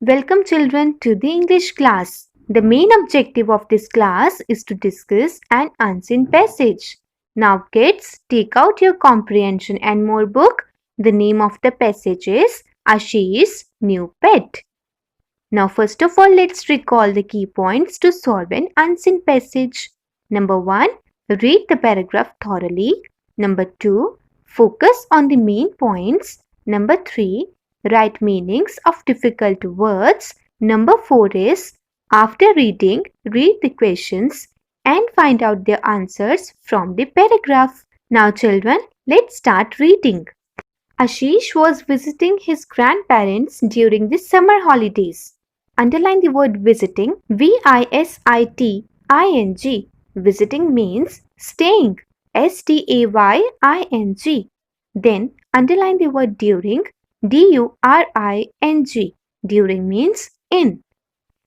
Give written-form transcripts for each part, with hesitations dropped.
Welcome children to the English class. The main objective of this class is to discuss an unseen passage. Now kids, take out your comprehension and more book. The name of the passage is Ashish's New Pet. Now first of all, let's recall the key points to solve an unseen passage. Number 1. Read the paragraph thoroughly. Number 2. Focus on the main points. Number 3. Write meanings of difficult words. Number 4 is, after reading, read the questions and find out their answers from the paragraph. Now children, let's start reading. Ashish was visiting his grandparents during the summer holidays. Underline the word visiting, V-I-S-I-T-I-N-G. Visiting means staying, S-T-A-Y-I-N-G. Then underline the word during, D-U-R-I-N-G. During means in.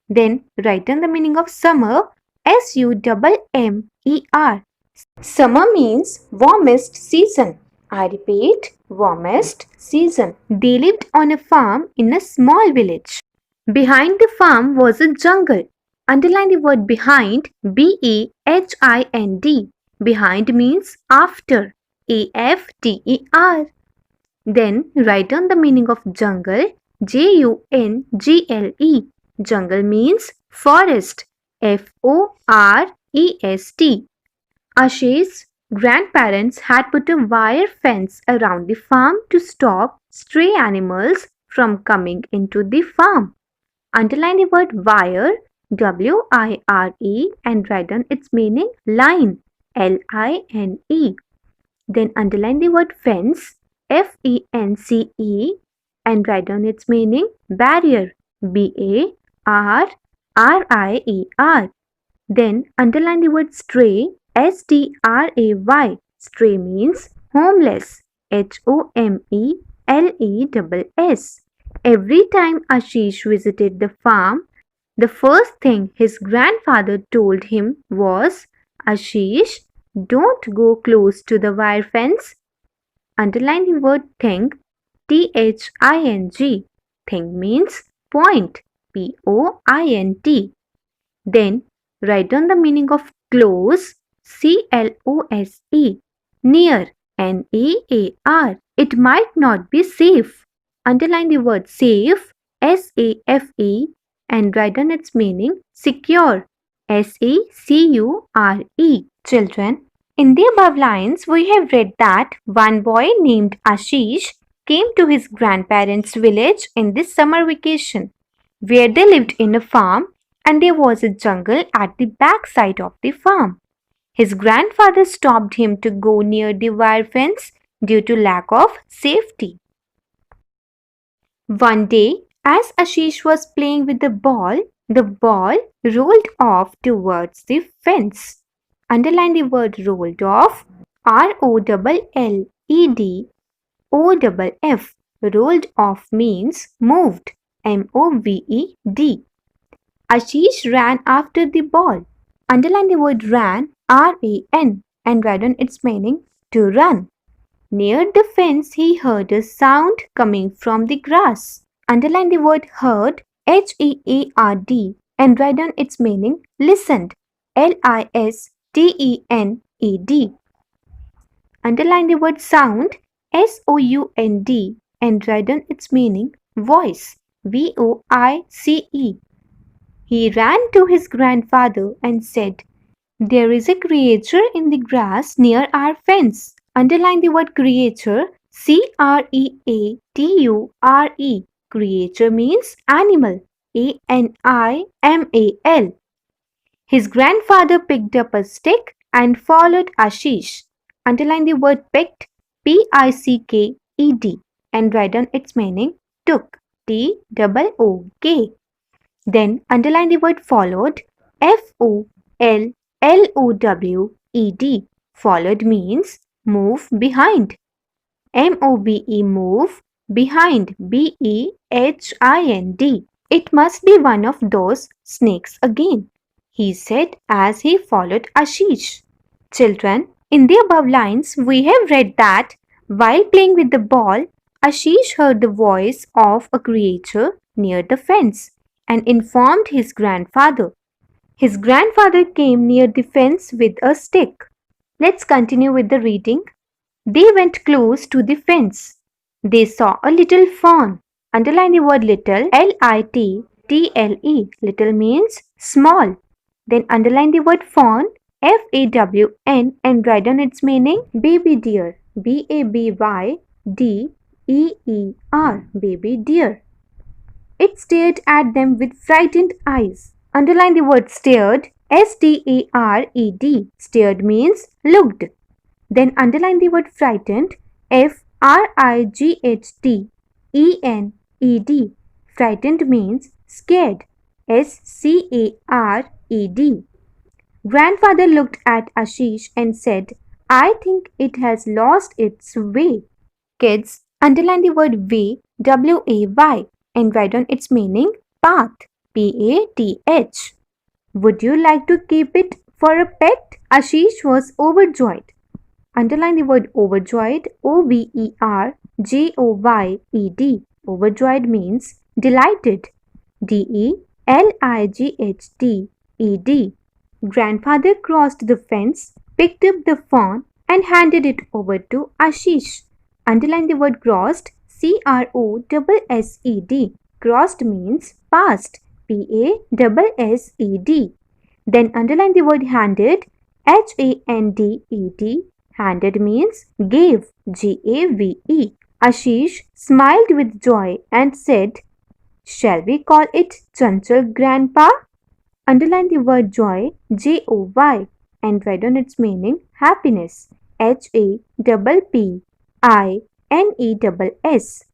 Then write down the meaning of summer, S-U-M-M-E-R. Summer means warmest season. I repeat, warmest season. They lived on a farm in a small village. Behind the farm was a jungle. Underline the word behind, B-E-H-I-N-D. Behind means after, A-F-T-E-R. Then write down the meaning of jungle, J-U-N-G-L-E. Jungle means forest, F-O-R-E-S-T. Ashish's grandparents had put a wire fence around the farm to stop stray animals from coming into the farm. Underline the word wire, W-I-R-E, and write down its meaning line, L-I-N-E. Then underline the word fence, F-E-N-C-E, and write down its meaning barrier, B-A-R-R-I-E-R. Then underline the word stray, S-T-R-A-Y. Stray means homeless, H-O-M-E-L-E-S-S. Every time Ashish visited the farm, the first thing his grandfather told him was, Ashish, don't go close to the wire fence. Underline the word think, T-H-I-N-G. Think means point, P-O-I-N-T. Then write down the meaning of close, C-L-O-S-E. Near, N-E-A-R. It might not be safe. Underline the word safe, S-A-F-E, and write down its meaning secure, S-E-C-U-R-E. Children, in the above lines, we have read that one boy named Ashish came to his grandparents' village in this summer vacation, where they lived in a farm and there was a jungle at the back side of the farm. His grandfather stopped him to go near the wire fence due to lack of safety. One day, as Ashish was playing with the ball rolled off towards the fence. Underline the word rolled off, R-O-L-L-E-D-O-F-F. Rolled off means moved, M-O-V-E-D. Ashish ran after the ball. Underline the word ran, R-A-N, and write down its meaning to run. Near the fence, he heard a sound coming from the grass. Underline the word heard, H-E-A-R-D, and write down its meaning listened, L-I-S-T-E-N-E-D. Underline the word sound, S-O-U-N-D, and write down its meaning voice, V-O-I-C-E. He ran to his grandfather and said, There is a creature in the grass near our fence. Underline the word creature, C-R-E-A-T-U-R-E. Creature means animal, A-N-I-M-A-L. His grandfather picked up a stick and followed Ashish. Underline the word picked, P-I-C-K-E-D, and write down its meaning took, T-O-O-K. Then underline the word followed, F-O-L-L-O-W-E-D. Followed means move behind, M-O-V-E move, behind, B-E-H-I-N-D. It must be one of those snakes again, he said as he followed Ashish. Children, in the above lines, we have read that while playing with the ball, Ashish heard the voice of a creature near the fence and informed his grandfather. His grandfather came near the fence with a stick. Let's continue with the reading. They went close to the fence. They saw a little fawn. Underline the word little, Little. Little means small. Then underline the word fawn, Fawn, and write down its meaning. Baby deer, Babydeer, baby deer. It stared at them with frightened eyes. Underline the word stared, Stared. Stared means looked. Then underline the word frightened, Frighdtened. Frightened means scared, Scared. Grandfather looked at Ashish and said, I think it has lost its way. Kids, underline the word way, Way, and write down its meaning, path, Path. Would you like to keep it for a pet? Ashish was overjoyed. Underline the word overjoyed, Overjoyed. Overjoyed means delighted, Delighed. Grandfather crossed the fence, picked up the fawn, and handed it over to Ashish. Underline the word crossed, Crossed. Crossed means passed, Passed. Then underline the word handed, Handed. Handed means gave, Gave. Ashish smiled with joy and said, Shall we call it Chanchal, Grandpa? Underline the word joy, Joy, and write down its meaning, happiness, Happiness.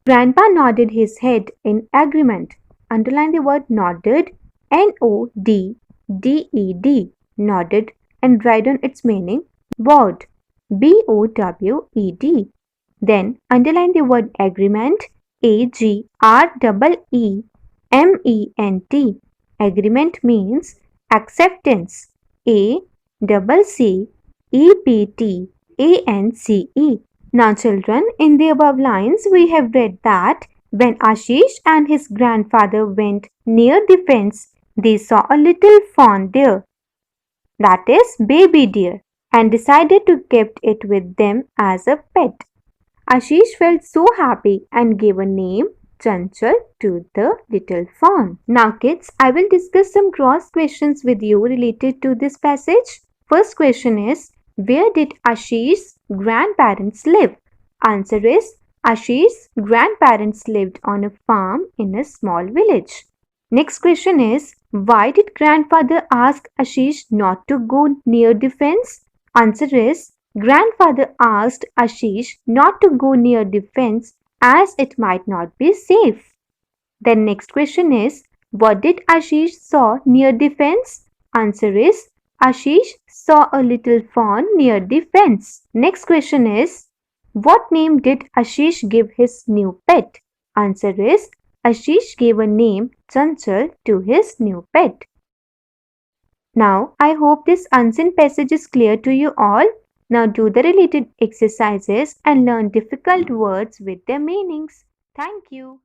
Grandpa nodded his head in agreement. Underline the word nodded, Nodded, nodded, and write down its meaning, bowed, Bowed. Then underline the word agreement, Agreement. Agreement means acceptance, Acceptance. Now children, in the above lines we have read that when Ashish and his grandfather went near the fence, they saw a little fawn there, that is baby deer, and decided to keep it with them as a pet. Ashish felt so happy and gave a name, Chanchal, to the little fawn. Now kids, I will discuss some cross questions with you related to this passage. First question is, where did Ashish's grandparents live? Answer is, Ashish's grandparents lived on a farm in a small village. Next question is, why did grandfather ask Ashish not to go near the fence? Answer is, grandfather asked Ashish not to go near the fence as it might not be safe. Then next question is, what did Ashish saw near the fence? Answer is, Ashish saw a little fawn near the fence. Next question is, what name did Ashish give his new pet? Answer is, Ashish gave a name, Chanchal, to his new pet. Now, I hope this unseen passage is clear to you all. Now do the related exercises and learn difficult words with their meanings. Thank you.